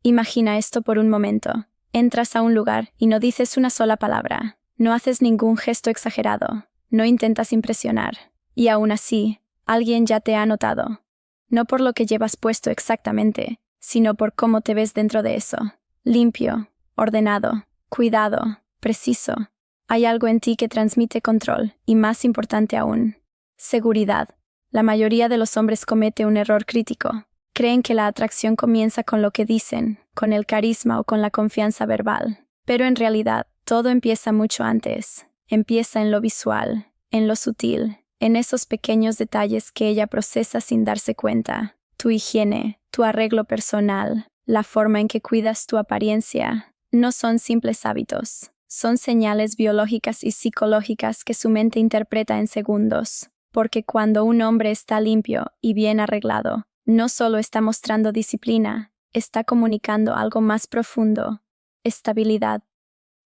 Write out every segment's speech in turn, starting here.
Imagina esto por un momento. Entras a un lugar y no dices una sola palabra. No haces ningún gesto exagerado. No intentas impresionar. Y aún así, alguien ya te ha notado. No por lo que llevas puesto exactamente, sino por cómo te ves dentro de eso. Limpio, ordenado, cuidado, preciso. Hay algo en ti que transmite control, y más importante aún, seguridad. La mayoría de los hombres comete un error crítico. Creen que la atracción comienza con lo que dicen, con el carisma o con la confianza verbal. Pero en realidad, todo empieza mucho antes. Empieza en lo visual, en lo sutil, en esos pequeños detalles que ella procesa sin darse cuenta. Tu higiene, tu arreglo personal, la forma en que cuidas tu apariencia, no son simples hábitos. Son señales biológicas y psicológicas que su mente interpreta en segundos. Porque cuando un hombre está limpio y bien arreglado, no solo está mostrando disciplina, está comunicando algo más profundo: estabilidad,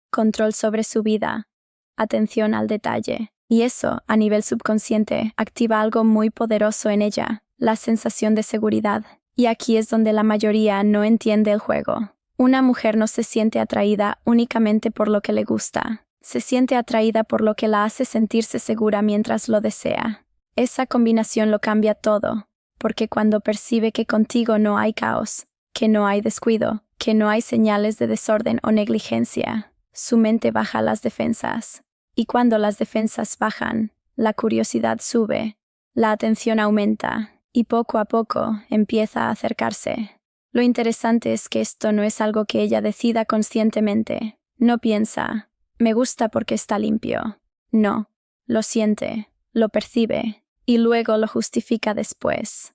control sobre su vida, atención al detalle. Y eso, a nivel subconsciente, activa algo muy poderoso en ella: la sensación de seguridad. Y aquí es donde la mayoría no entiende el juego. Una mujer no se siente atraída únicamente por lo que le gusta. Se siente atraída por lo que la hace sentirse segura mientras lo desea. Esa combinación lo cambia todo, porque cuando percibe que contigo no hay caos, que no hay descuido, que no hay señales de desorden o negligencia, su mente baja las defensas. Y cuando las defensas bajan, la curiosidad sube, la atención aumenta, y poco a poco empieza a acercarse. Lo interesante es que esto no es algo que ella decida conscientemente. No piensa, me gusta porque está limpio. No, lo siente, lo percibe, y luego lo justifica después.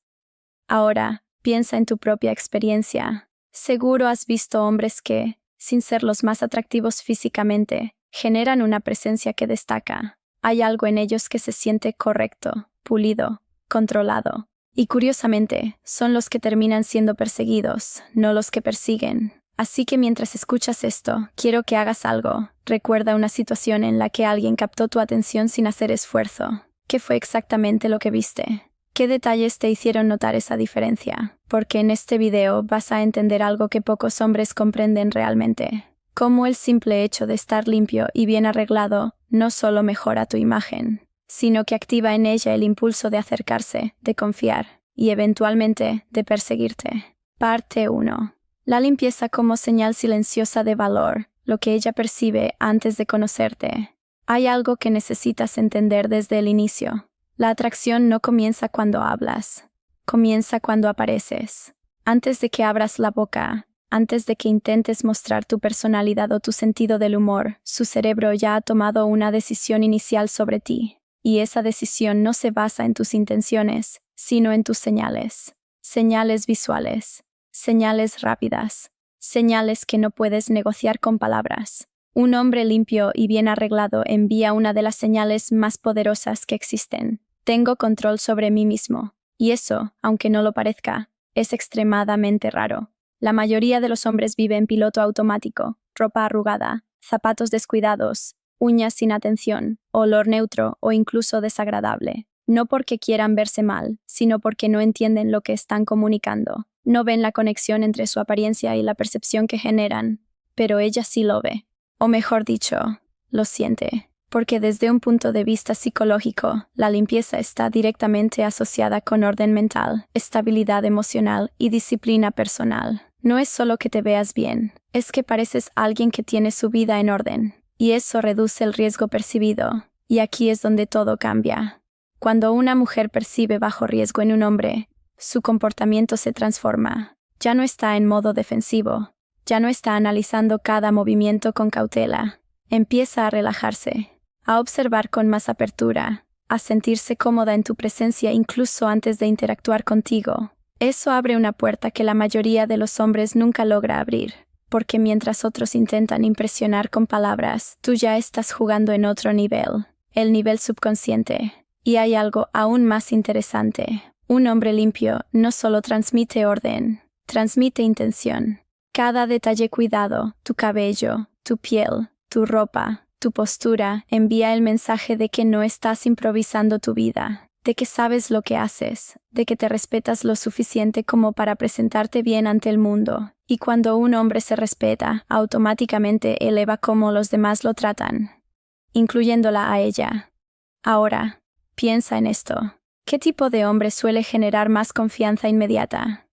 Ahora, piensa en tu propia experiencia. Seguro has visto hombres que, sin ser los más atractivos físicamente, generan una presencia que destaca. Hay algo en ellos que se siente correcto, pulido, controlado. Y curiosamente, son los que terminan siendo perseguidos, no los que persiguen. Así que mientras escuchas esto, quiero que hagas algo. Recuerda una situación en la que alguien captó tu atención sin hacer esfuerzo. ¿Qué fue exactamente lo que viste? ¿Qué detalles te hicieron notar esa diferencia? Porque en este video vas a entender algo que pocos hombres comprenden realmente. Cómo el simple hecho de estar limpio y bien arreglado no solo mejora tu imagen, sino que activa en ella el impulso de acercarse, de confiar y eventualmente de perseguirte. Parte 1. La limpieza como señal silenciosa de valor, lo que ella percibe antes de conocerte. Hay algo que necesitas entender desde el inicio. La atracción no comienza cuando hablas, comienza cuando apareces. Antes de que abras la boca, antes de que intentes mostrar tu personalidad o tu sentido del humor, su cerebro ya ha tomado una decisión inicial sobre ti. Y esa decisión no se basa en tus intenciones, sino en tus señales. Señales visuales, señales rápidas, señales que no puedes negociar con palabras. Un hombre limpio y bien arreglado envía una de las señales más poderosas que existen. Tengo control sobre mí mismo. Y eso, aunque no lo parezca, es extremadamente raro. La mayoría de los hombres vive en piloto automático: ropa arrugada, zapatos descuidados, uñas sin atención, olor neutro o incluso desagradable. No porque quieran verse mal, sino porque no entienden lo que están comunicando. No ven la conexión entre su apariencia y la percepción que generan, pero ella sí lo ve. O mejor dicho, lo siente. Porque desde un punto de vista psicológico, la limpieza está directamente asociada con orden mental, estabilidad emocional y disciplina personal. No es solo que te veas bien, es que pareces alguien que tiene su vida en orden. Y eso reduce el riesgo percibido. Y aquí es donde todo cambia. Cuando una mujer percibe bajo riesgo en un hombre, su comportamiento se transforma. Ya no está en modo defensivo. Ya no está analizando cada movimiento con cautela. Empieza a relajarse, a observar con más apertura, a sentirse cómoda en tu presencia incluso antes de interactuar contigo. Eso abre una puerta que la mayoría de los hombres nunca logra abrir. Porque mientras otros intentan impresionar con palabras, tú ya estás jugando en otro nivel, el nivel subconsciente. Y hay algo aún más interesante. Un hombre limpio no solo transmite orden, transmite intención. Cada detalle cuidado, tu cabello, tu piel, tu ropa, tu postura, envía el mensaje de que no estás improvisando tu vida, de que sabes lo que haces, de que te respetas lo suficiente como para presentarte bien ante el mundo. Y cuando un hombre se respeta, automáticamente eleva cómo los demás lo tratan, incluyéndola a ella. Ahora, piensa en esto. ¿Qué tipo de hombre suele generar más confianza inmediata?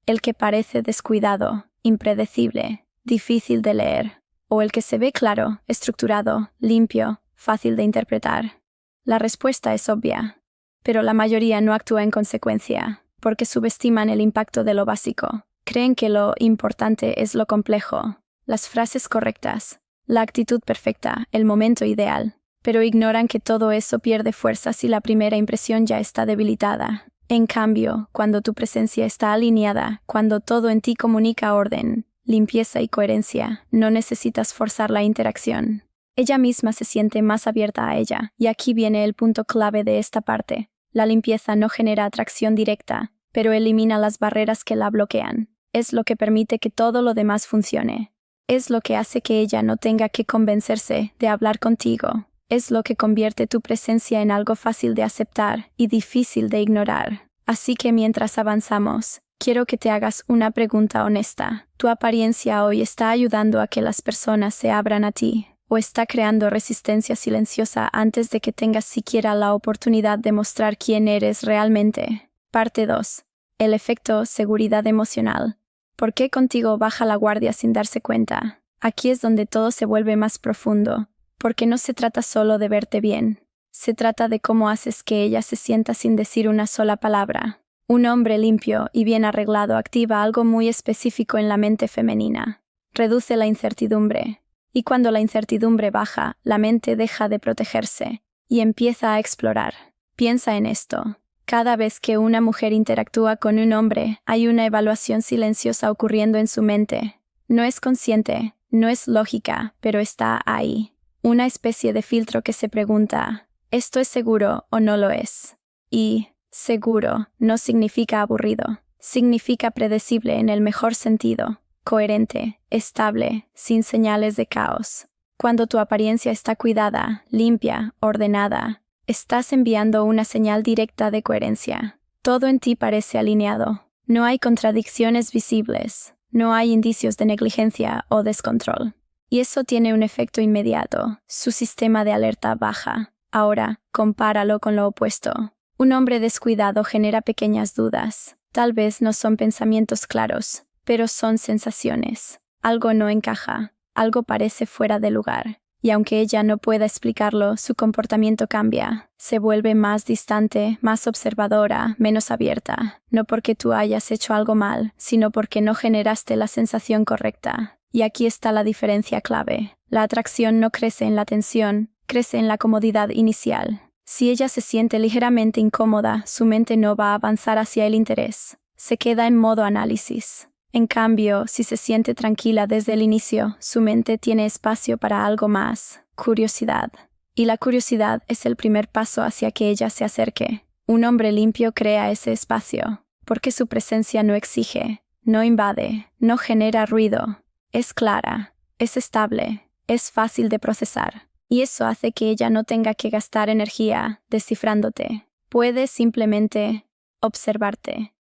¿El que parece descuidado, impredecible, difícil de leer, o el que se ve claro, estructurado, limpio, fácil de interpretar? La respuesta es obvia, pero la mayoría no actúa en consecuencia, porque subestiman el impacto de lo básico. Creen que lo importante es lo complejo, las frases correctas, la actitud perfecta, el momento ideal, pero ignoran que todo eso pierde fuerza si la primera impresión ya está debilitada. En cambio, cuando tu presencia está alineada, cuando todo en ti comunica orden, limpieza y coherencia, no necesitas forzar la interacción. Ella misma se siente más abierta a ella, y aquí viene el punto clave de esta parte. La limpieza no genera atracción directa, pero elimina las barreras que la bloquean. Es lo que permite que todo lo demás funcione. Es lo que hace que ella no tenga que convencerse de hablar contigo. Es lo que convierte tu presencia en algo fácil de aceptar y difícil de ignorar. Así que mientras avanzamos, quiero que te hagas una pregunta honesta. ¿Tu apariencia hoy está ayudando a que las personas se abran a ti? ¿O está creando resistencia silenciosa antes de que tengas siquiera la oportunidad de mostrar quién eres realmente? Parte 2. El efecto seguridad emocional. ¿Por qué contigo baja la guardia sin darse cuenta? Aquí es donde todo se vuelve más profundo, porque no se trata solo de verte bien. Se trata de cómo haces que ella se sienta sin decir una sola palabra. Un hombre limpio y bien arreglado activa algo muy específico en la mente femenina. Reduce la incertidumbre. Y cuando la incertidumbre baja, la mente deja de protegerse y empieza a explorar. Piensa en esto. Cada vez que una mujer interactúa con un hombre, hay una evaluación silenciosa ocurriendo en su mente. No es consciente, no es lógica, pero está ahí. Una especie de filtro que se pregunta, ¿esto es seguro o no lo es? Y seguro no significa aburrido, significa predecible en el mejor sentido, coherente, estable, sin señales de caos. Cuando tu apariencia está cuidada, limpia, ordenada, estás enviando una señal directa de coherencia. Todo en ti parece alineado. No hay contradicciones visibles. No hay indicios de negligencia o descontrol. Y eso tiene un efecto inmediato. Su sistema de alerta baja. Ahora, compáralo con lo opuesto. Un hombre descuidado genera pequeñas dudas. Tal vez no son pensamientos claros, pero son sensaciones. Algo no encaja. Algo parece fuera de lugar. Y aunque ella no pueda explicarlo, su comportamiento cambia. Se vuelve más distante, más observadora, menos abierta. No porque tú hayas hecho algo mal, sino porque no generaste la sensación correcta. Y aquí está la diferencia clave. La atracción no crece en la tensión, crece en la comodidad inicial. Si ella se siente ligeramente incómoda, su mente no va a avanzar hacia el interés. Se queda en modo análisis. En cambio, si se siente tranquila desde el inicio, su mente tiene espacio para algo más, curiosidad. Y la curiosidad es el primer paso hacia que ella se acerque. Un hombre limpio crea ese espacio, porque su presencia no exige, no invade, no genera ruido. Es clara, es estable, es fácil de procesar. Y eso hace que ella no tenga que gastar energía descifrándote. Puede simplemente observarte.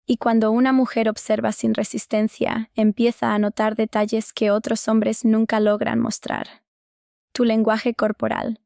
Y cuando una mujer observa sin resistencia, empieza a notar detalles que otros hombres nunca logran mostrar. Tu lenguaje corporal,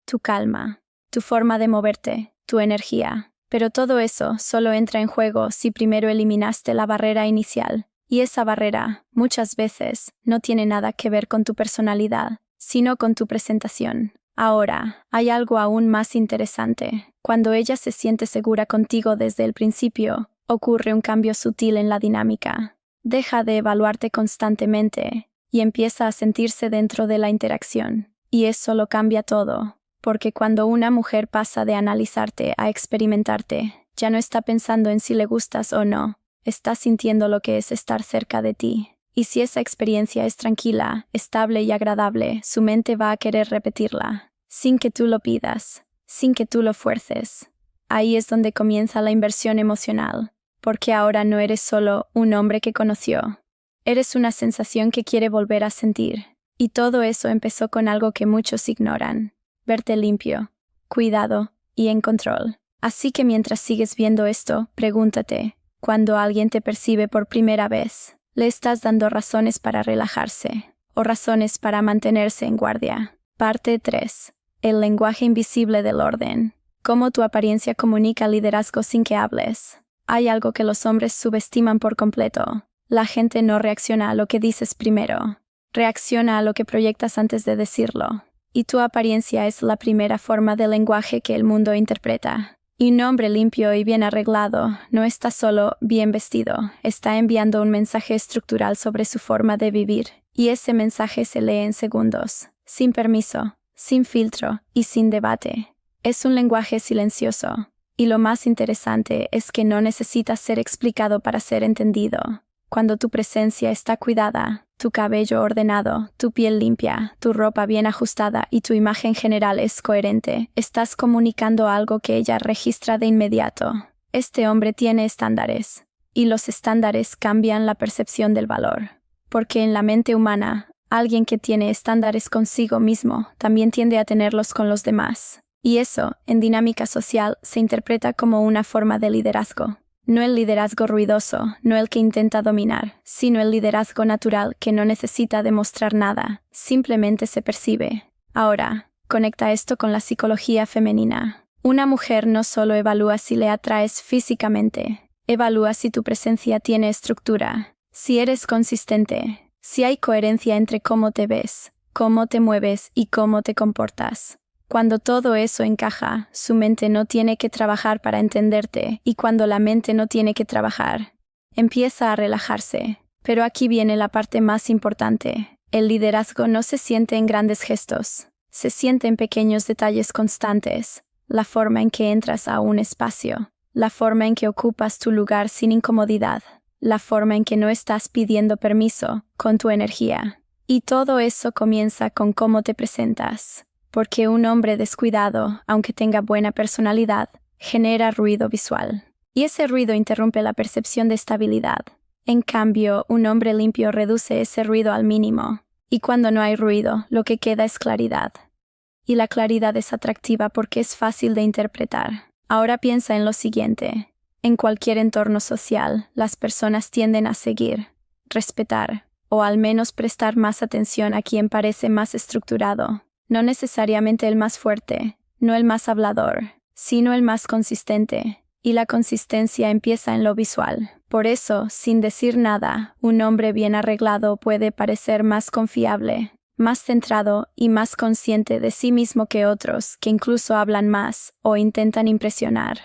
tu calma, tu forma de moverte, tu energía. Pero todo eso solo entra en juego si primero eliminaste la barrera inicial. Y esa barrera, muchas veces, no tiene nada que ver con tu personalidad, sino con tu presentación. Ahora, hay algo aún más interesante. Cuando ella se siente segura contigo desde el principio, ocurre un cambio sutil en la dinámica. Deja de evaluarte constantemente y empieza a sentirse dentro de la interacción. Y eso lo cambia todo, porque cuando una mujer pasa de analizarte a experimentarte, ya no está pensando en si le gustas o no, está sintiendo lo que es estar cerca de ti. Y si esa experiencia es tranquila, estable y agradable, su mente va a querer repetirla, sin que tú lo pidas, sin que tú lo fuerces. Ahí es donde comienza la inversión emocional. Porque ahora no eres solo un hombre que conoció. Eres una sensación que quiere volver a sentir. Y todo eso empezó con algo que muchos ignoran. Verte limpio, cuidado y en control. Así que mientras sigues viendo esto, pregúntate, cuando alguien te percibe por primera vez, ¿le estás dando razones para relajarse o razones para mantenerse en guardia? Parte 3. El lenguaje invisible del orden. Cómo tu apariencia comunica liderazgo sin que hables. Hay algo que los hombres subestiman por completo. La gente no reacciona a lo que dices primero. Reacciona a lo que proyectas antes de decirlo. Y tu apariencia es la primera forma de lenguaje que el mundo interpreta. Y un hombre limpio y bien arreglado no está solo bien vestido, está enviando un mensaje estructural sobre su forma de vivir. Y ese mensaje se lee en segundos, sin permiso, sin filtro y sin debate. Es un lenguaje silencioso. Y lo más interesante es que no necesita ser explicado para ser entendido. Cuando tu presencia está cuidada, tu cabello ordenado, tu piel limpia, tu ropa bien ajustada y tu imagen general es coherente, estás comunicando algo que ella registra de inmediato. Este hombre tiene estándares, y los estándares cambian la percepción del valor. Porque en la mente humana, alguien que tiene estándares consigo mismo también tiende a tenerlos con los demás. Y eso, en dinámica social, se interpreta como una forma de liderazgo. No el liderazgo ruidoso, no el que intenta dominar, sino el liderazgo natural que no necesita demostrar nada, simplemente se percibe. Ahora, conecta esto con la psicología femenina. Una mujer no solo evalúa si le atraes físicamente, evalúa si tu presencia tiene estructura, si eres consistente, si hay coherencia entre cómo te ves, cómo te mueves y cómo te comportas. Cuando todo eso encaja, su mente no tiene que trabajar para entenderte, y cuando la mente no tiene que trabajar, empieza a relajarse. Pero aquí viene la parte más importante. El liderazgo no se siente en grandes gestos, se siente en pequeños detalles constantes, la forma en que entras a un espacio, la forma en que ocupas tu lugar sin incomodidad, la forma en que no estás pidiendo permiso con tu energía. Y todo eso comienza con cómo te presentas. Porque un hombre descuidado, aunque tenga buena personalidad, genera ruido visual. Y ese ruido interrumpe la percepción de estabilidad. En cambio, un hombre limpio reduce ese ruido al mínimo. Y cuando no hay ruido, lo que queda es claridad. Y la claridad es atractiva porque es fácil de interpretar. Ahora piensa en lo siguiente. En cualquier entorno social, las personas tienden a seguir, respetar, o al menos prestar más atención a quien parece más estructurado. No necesariamente el más fuerte, no el más hablador, sino el más consistente. Y la consistencia empieza en lo visual. Por eso, sin decir nada, un hombre bien arreglado puede parecer más confiable, más centrado y más consciente de sí mismo que otros, que incluso hablan más o intentan impresionar.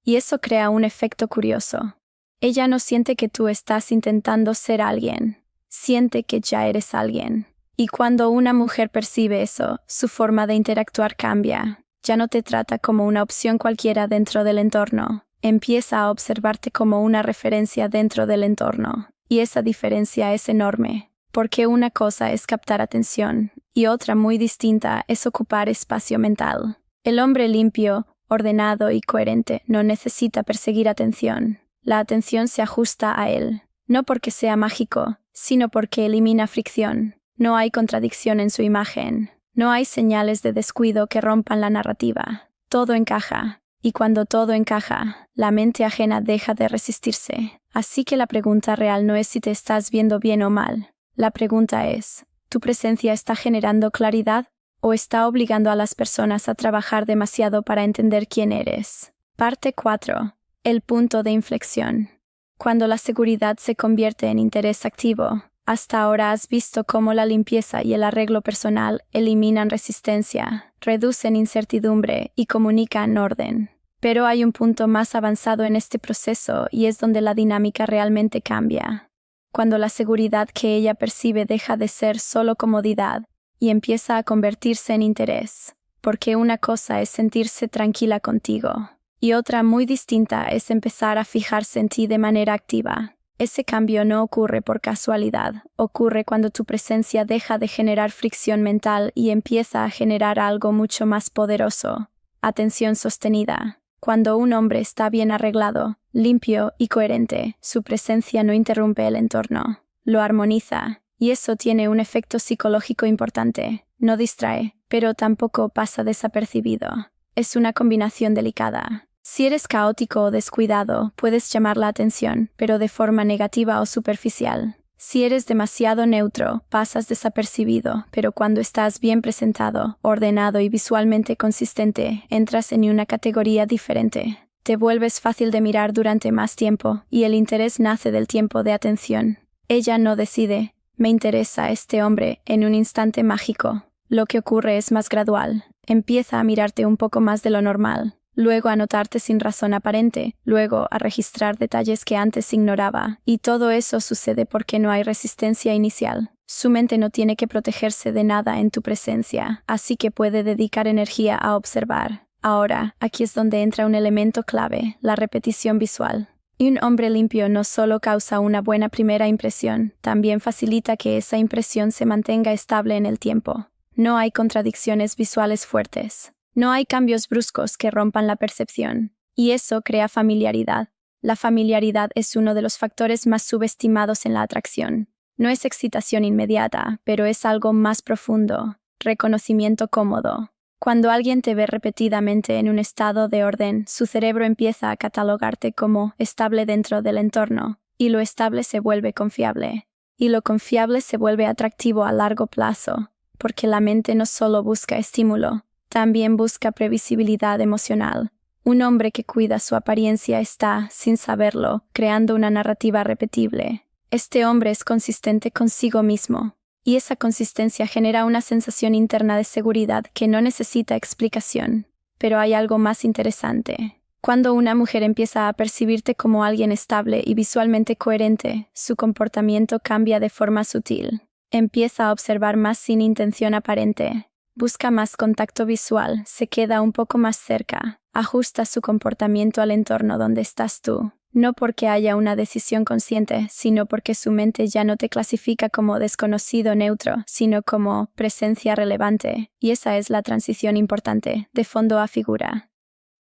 Y eso crea un efecto curioso. Ella no siente que tú estás intentando ser alguien, siente que ya eres alguien. Y cuando una mujer percibe eso, su forma de interactuar cambia. Ya no te trata como una opción cualquiera dentro del entorno. Empieza a observarte como una referencia dentro del entorno. Y esa diferencia es enorme. Porque una cosa es captar atención, y otra muy distinta es ocupar espacio mental. El hombre limpio, ordenado y coherente no necesita perseguir atención. La atención se ajusta a él. No porque sea mágico, sino porque elimina fricción. No hay contradicción en su imagen. No hay señales de descuido que rompan la narrativa. Todo encaja. Y cuando todo encaja, la mente ajena deja de resistirse. Así que la pregunta real no es si te estás viendo bien o mal. La pregunta es, ¿tu presencia está generando claridad o está obligando a las personas a trabajar demasiado para entender quién eres? Parte 4. El punto de inflexión. Cuando la seguridad se convierte en interés activo. Hasta ahora has visto cómo la limpieza y el arreglo personal eliminan resistencia, reducen incertidumbre y comunican orden. Pero hay un punto más avanzado en este proceso y es donde la dinámica realmente cambia. Cuando la seguridad que ella percibe deja de ser solo comodidad y empieza a convertirse en interés. Porque una cosa es sentirse tranquila contigo y otra muy distinta es empezar a fijarse en ti de manera activa. Ese cambio no ocurre por casualidad, ocurre cuando tu presencia deja de generar fricción mental y empieza a generar algo mucho más poderoso, atención sostenida. Cuando un hombre está bien arreglado, limpio y coherente, su presencia no interrumpe el entorno, lo armoniza, y eso tiene un efecto psicológico importante. No distrae, pero tampoco pasa desapercibido. Es una combinación delicada. Si eres caótico o descuidado, puedes llamar la atención, pero de forma negativa o superficial. Si eres demasiado neutro, pasas desapercibido, pero cuando estás bien presentado, ordenado y visualmente consistente, entras en una categoría diferente. Te vuelves fácil de mirar durante más tiempo, y el interés nace del tiempo de atención. Ella no decide, me interesa este hombre, en un instante mágico. Lo que ocurre es más gradual. Empieza a mirarte un poco más de lo normal. Luego a notarte sin razón aparente, luego a registrar detalles que antes ignoraba, y todo eso sucede porque no hay resistencia inicial. Su mente no tiene que protegerse de nada en tu presencia, así que puede dedicar energía a observar. Ahora, aquí es donde entra un elemento clave, la repetición visual. Y un hombre limpio no solo causa una buena primera impresión, también facilita que esa impresión se mantenga estable en el tiempo. No hay contradicciones visuales fuertes. No hay cambios bruscos que rompan la percepción, y eso crea familiaridad. La familiaridad es uno de los factores más subestimados en la atracción. No es excitación inmediata, pero es algo más profundo, reconocimiento cómodo. Cuando alguien te ve repetidamente en un estado de orden, su cerebro empieza a catalogarte como estable dentro del entorno, y lo estable se vuelve confiable. Y lo confiable se vuelve atractivo a largo plazo, porque la mente no solo busca estímulo, también busca previsibilidad emocional. Un hombre que cuida su apariencia está, sin saberlo, creando una narrativa repetible. Este hombre es consistente consigo mismo, y esa consistencia genera una sensación interna de seguridad que no necesita explicación. Pero hay algo más interesante. Cuando una mujer empieza a percibirte como alguien estable y visualmente coherente, su comportamiento cambia de forma sutil. Empieza a observar más sin intención aparente. Busca más contacto visual, se queda un poco más cerca, ajusta su comportamiento al entorno donde estás tú. No porque haya una decisión consciente, sino porque su mente ya no te clasifica como desconocido neutro, sino como presencia relevante, y esa es la transición importante, de fondo a figura,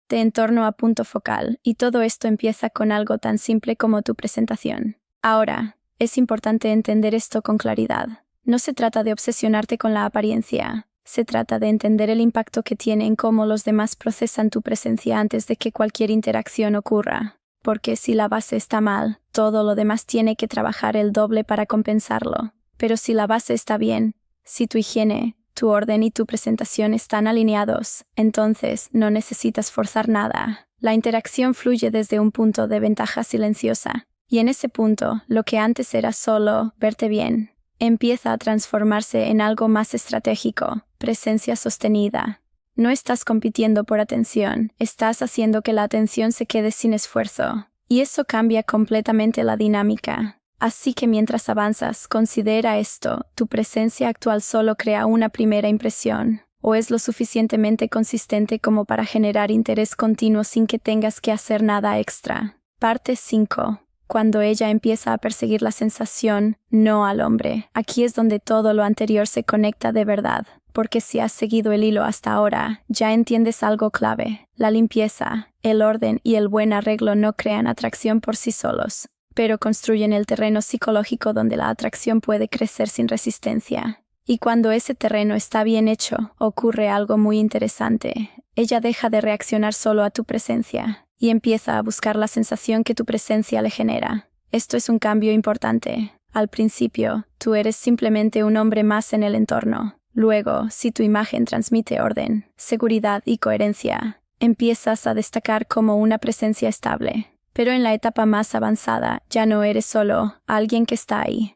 de entorno a punto focal, y todo esto empieza con algo tan simple como tu presentación. Ahora, es importante entender esto con claridad. No se trata de obsesionarte con la apariencia. Se trata de entender el impacto que tiene en cómo los demás procesan tu presencia antes de que cualquier interacción ocurra. Porque si la base está mal, todo lo demás tiene que trabajar el doble para compensarlo. Pero si la base está bien, si tu higiene, tu orden y tu presentación están alineados, entonces no necesitas forzar nada. La interacción fluye desde un punto de ventaja silenciosa. Y en ese punto, lo que antes era solo verte bien, empieza a transformarse en algo más estratégico, presencia sostenida. No estás compitiendo por atención, estás haciendo que la atención se quede sin esfuerzo. Y eso cambia completamente la dinámica. Así que mientras avanzas, considera esto, tu presencia actual solo crea una primera impresión, o es lo suficientemente consistente como para generar interés continuo sin que tengas que hacer nada extra. Parte 5. Cuando ella empieza a perseguir la sensación, no al hombre. Aquí es donde todo lo anterior se conecta de verdad, porque si has seguido el hilo hasta ahora, ya entiendes algo clave. La limpieza, el orden y el buen arreglo no crean atracción por sí solos, pero construyen el terreno psicológico donde la atracción puede crecer sin resistencia. Y cuando ese terreno está bien hecho, ocurre algo muy interesante. Ella deja de reaccionar solo a tu presencia y empieza a buscar la sensación que tu presencia le genera. Esto es un cambio importante. Al principio, tú eres simplemente un hombre más en el entorno. Luego, si tu imagen transmite orden, seguridad y coherencia, empiezas a destacar como una presencia estable. Pero en la etapa más avanzada, ya no eres solo alguien que está ahí.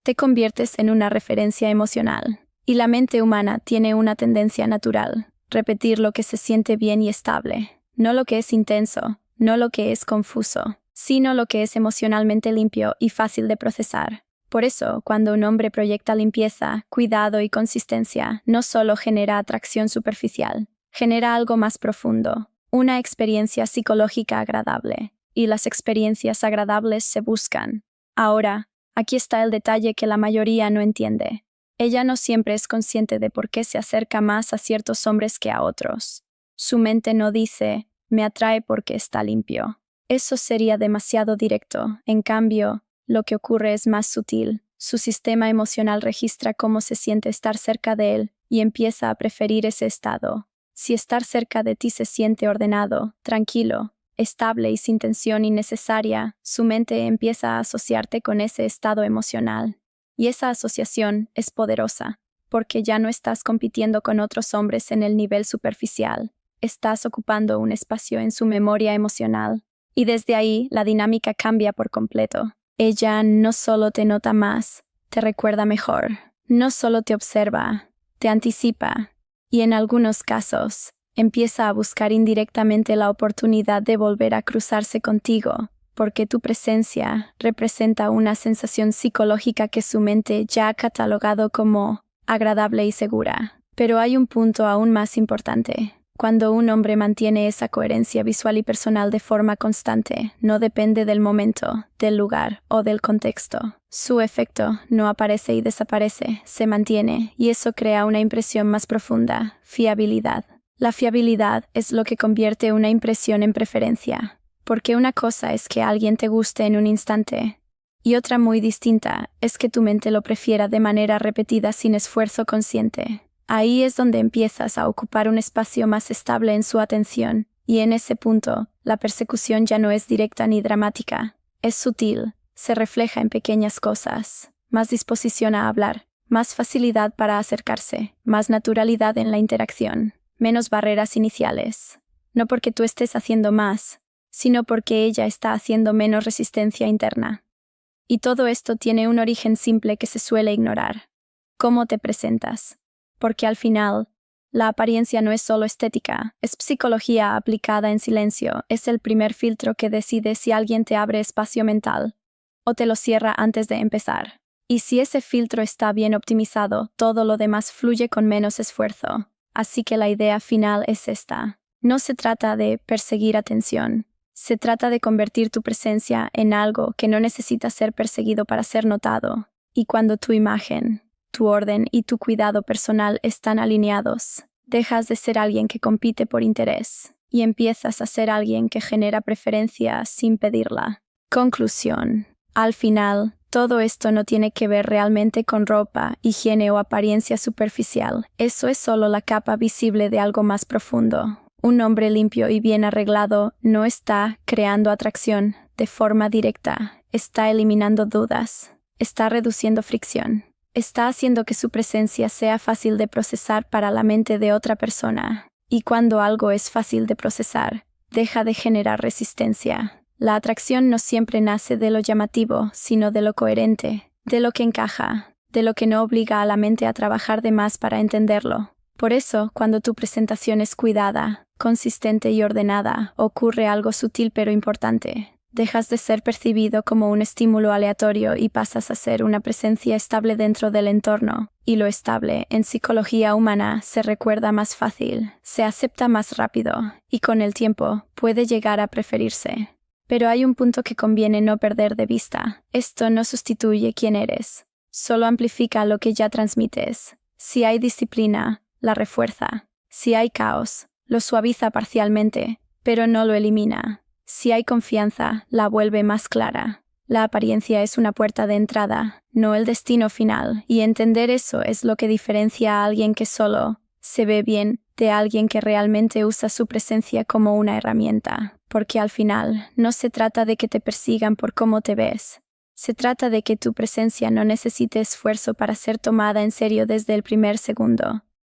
Te conviertes en una referencia emocional. Y la mente humana tiene una tendencia natural: repetir lo que se siente bien y estable. No lo que es intenso, no lo que es confuso, sino lo que es emocionalmente limpio y fácil de procesar. Por eso, cuando un hombre proyecta limpieza, cuidado y consistencia, no solo genera atracción superficial, genera algo más profundo, una experiencia psicológica agradable. Y las experiencias agradables se buscan. Ahora, aquí está el detalle que la mayoría no entiende. Ella no siempre es consciente de por qué se acerca más a ciertos hombres que a otros. Su mente no dice, me atrae porque está limpio. Eso sería demasiado directo. En cambio, lo que ocurre es más sutil. Su sistema emocional registra cómo se siente estar cerca de él y empieza a preferir ese estado. Si estar cerca de ti se siente ordenado, tranquilo, estable y sin tensión innecesaria, su mente empieza a asociarte con ese estado emocional. Y esa asociación es poderosa, porque ya no estás compitiendo con otros hombres en el nivel superficial, estás ocupando un espacio en su memoria emocional. Y desde ahí la dinámica cambia por completo. Ella no solo te nota más, te recuerda mejor, no solo te observa, te anticipa, y en algunos casos, empieza a buscar indirectamente la oportunidad de volver a cruzarse contigo, porque tu presencia representa una sensación psicológica que su mente ya ha catalogado como agradable y segura. Pero hay un punto aún más importante. Cuando un hombre mantiene esa coherencia visual y personal de forma constante, no depende del momento, del lugar o del contexto. Su efecto no aparece y desaparece, se mantiene, y eso crea una impresión más profunda, fiabilidad. La fiabilidad es lo que convierte una impresión en preferencia, porque una cosa es que alguien te guste en un instante, y otra muy distinta es que tu mente lo prefiera de manera repetida sin esfuerzo consciente. Ahí es donde empiezas a ocupar un espacio más estable en su atención, y en ese punto, la persecución ya no es directa ni dramática, es sutil, se refleja en pequeñas cosas, más disposición a hablar, más facilidad para acercarse, más naturalidad en la interacción, menos barreras iniciales. No porque tú estés haciendo más, sino porque ella está haciendo menos resistencia interna. Y todo esto tiene un origen simple que se suele ignorar. ¿Cómo te presentas? Porque al final, la apariencia no es solo estética, es psicología aplicada en silencio, es el primer filtro que decide si alguien te abre espacio mental o te lo cierra antes de empezar. Y si ese filtro está bien optimizado, todo lo demás fluye con menos esfuerzo. Así que la idea final es esta. No se trata de perseguir atención, se trata de convertir tu presencia en algo que no necesita ser perseguido para ser notado. Y cuando tu imagen, tu orden y tu cuidado personal están alineados, dejas de ser alguien que compite por interés y empiezas a ser alguien que genera preferencia sin pedirla. Conclusión. Al final, todo esto no tiene que ver realmente con ropa, higiene o apariencia superficial. Eso es solo la capa visible de algo más profundo. Un hombre limpio y bien arreglado no está creando atracción de forma directa, está eliminando dudas, está reduciendo fricción. Está haciendo que su presencia sea fácil de procesar para la mente de otra persona. Y cuando algo es fácil de procesar, deja de generar resistencia. La atracción no siempre nace de lo llamativo, sino de lo coherente, de lo que encaja, de lo que no obliga a la mente a trabajar de más para entenderlo. Por eso, cuando tu presentación es cuidada, consistente y ordenada, ocurre algo sutil pero importante. Dejas de ser percibido como un estímulo aleatorio y pasas a ser una presencia estable dentro del entorno. Y lo estable, en psicología humana, se recuerda más fácil, se acepta más rápido, y con el tiempo puede llegar a preferirse. Pero hay un punto que conviene no perder de vista. Esto no sustituye quién eres, solo amplifica lo que ya transmites. Si hay disciplina, la refuerza. Si hay caos, lo suaviza parcialmente, pero no lo elimina. Si hay confianza, la vuelve más clara. La apariencia es una puerta de entrada, no el destino final, y entender eso es lo que diferencia a alguien que solo se ve bien de alguien que realmente usa su presencia como una herramienta. Porque al final, no se trata de que te persigan por cómo te ves. Se trata de que tu presencia no necesite esfuerzo para ser tomada en serio desde el primer segundo.